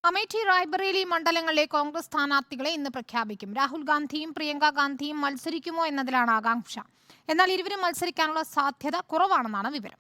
അമേഠി റായ്ബറേലി മണ്ഡലങ്ങളിലെ കോൺഗ്രസ് സ്ഥാനാർത്ഥികളെ ഇന്ന് പ്രഖ്യാപിക്കും. രാഹുൽ ഗാന്ധിയും പ്രിയങ്ക ഗാന്ധിയും മത്സരിക്കുമോ എന്നതിലാണ് ആകാംക്ഷ. എന്നാൽ ഇരുവരും മത്സരിക്കാനുള്ള സാധ്യത കുറവാണെന്നാണ് വിവരം.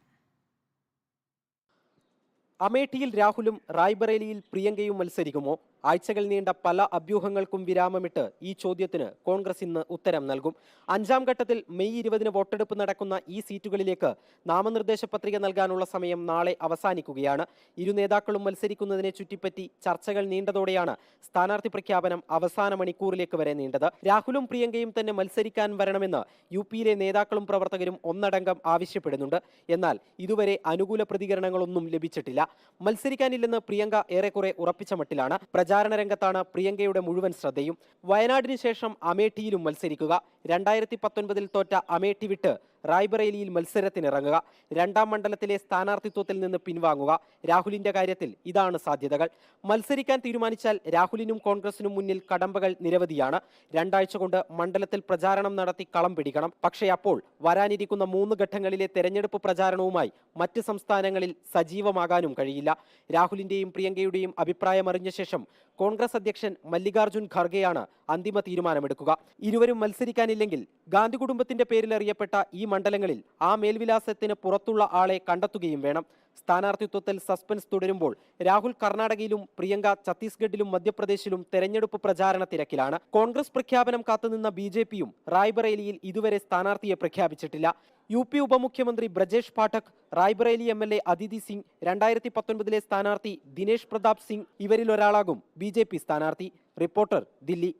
അമേഠിയിൽ രാഹുലും റായ്ബറേലിയിൽ പ്രിയങ്കയും മത്സരിക്കുമോ? ആഴ്ചകൾ നീണ്ട പല അഭ്യൂഹങ്ങൾക്കും വിരാമമിട്ട് ഈ ചോദ്യത്തിന് കോൺഗ്രസ് ഇന്ന് ഉത്തരം നൽകും. 5ാം ഘട്ടത്തിൽ മെയ് 20-ന് വോട്ടെടുപ്പ് നടക്കുന്ന ഈ സീറ്റുകളിലേക്ക് നാമനിർദ്ദേശ പത്രിക നൽകാനുള്ള സമയം നാളെ അവസാനിക്കുകയാണ്. ഇരു നേതാക്കളും മത്സരിക്കുന്നതിനെ ചുറ്റിപ്പറ്റി ചർച്ചകൾ നീണ്ടതോടെയാണ് സ്ഥാനാർത്ഥി പ്രഖ്യാപനം അവസാന മണിക്കൂറിലേക്ക് വരെ നീണ്ടത്. രാഹുലും പ്രിയങ്കയും തന്നെ മത്സരിക്കാൻ വരണമെന്ന് യുപിയിലെ നേതാക്കളും പ്രവർത്തകരും ഒന്നടങ്കം ആവശ്യപ്പെടുന്നുണ്ട്. എന്നാൽ ഇതുവരെ അനുകൂല പ്രതികരണങ്ങളൊന്നും ലഭിച്ചിട്ടില്ല. മത്സരിക്കാനില്ലെന്ന് പ്രിയങ്ക ഏറെക്കുറെ ഉറപ്പിച്ച മട്ടിലാണ്. പ്രചാരണ രംഗത്താണ് പ്രിയങ്കയുടെ മുഴുവൻ ശ്രദ്ധയും. വയനാടിന് ശേഷം അമേഠിയിലും മത്സരിക്കുക, 2019-ൽ തോറ്റ അമേഠി വിട്ട് റായ്ബറേലിയിൽ മത്സരത്തിനിറങ്ങുക, 2ാം മണ്ഡലത്തിലെ സ്ഥാനാർത്ഥിത്വത്തിൽ നിന്ന് പിൻവാങ്ങുക. രാഹുലിന്റെ കാര്യത്തിൽ ഇതാണ് സാധ്യതകൾ. മത്സരിക്കാൻ തീരുമാനിച്ചാൽ രാഹുലിനും കോൺഗ്രസിനും മുന്നിൽ കടമ്പകൾ നിരവധിയാണ്. 2 ആഴ്ച കൊണ്ട് മണ്ഡലത്തിൽ പ്രചാരണം നടത്തി കളം പിടിക്കണം. പക്ഷേ അപ്പോൾ വരാനിരിക്കുന്ന 3 ഘട്ടങ്ങളിലെ തെരഞ്ഞെടുപ്പ് പ്രചാരണവുമായി മറ്റ് സംസ്ഥാനങ്ങളിൽ സജീവമാകാനും കഴിയില്ല. രാഹുലിന്റെയും പ്രിയങ്കയുടെയും അഭിപ്രായമറിഞ്ഞ ശേഷം കോൺഗ്രസ് അധ്യക്ഷൻ മല്ലികാർജുൻ ഖർഗെയാണ് അന്തിമ തീരുമാനമെടുക്കുക. ഇരുവരും മത്സരിക്കാനില്ലെങ്കിൽ ഗാന്ധി കുടുംബത്തിന്റെ പേരിൽ അറിയപ്പെട്ട ഈ മണ്ഡലങ്ങളിൽ ആ മേൽവിലാസത്തിന് പുറത്തുള്ള ആളെ കണ്ടെത്തുകയും വേണം. സ്ഥാനാർത്ഥിത്വത്തിൽ സസ്പെൻസ് തുടരുമ്പോൾ രാഹുൽ കർണാടകയിലും പ്രിയങ്ക ഛത്തീസ്ഗഡിലും മധ്യപ്രദേശിലും തെരഞ്ഞെടുപ്പ് പ്രചാരണ തിരക്കിലാണ്. കോൺഗ്രസ് പ്രഖ്യാപനം കാത്തുനിന്ന ബിജെപിയും റായ്ബറേലിയിൽ ഇതുവരെ സ്ഥാനാർത്ഥിയെ പ്രഖ്യാപിച്ചിട്ടില്ല. യുപി ഉപമുഖ്യമന്ത്രി ബ്രജേഷ് പാഠക്, റായ്ബറേലി എംഎൽഎ അദിതി സിംഗ്, 2019-ലെ സ്ഥാനാർത്ഥി ദിനേശ് പ്രതാപ് സിംഗ് ഇവരിൽ ഒരാളാകും ബിജെപി സ്ഥാനാർത്ഥി. റിപ്പോർട്ടർ, ദില്ലി.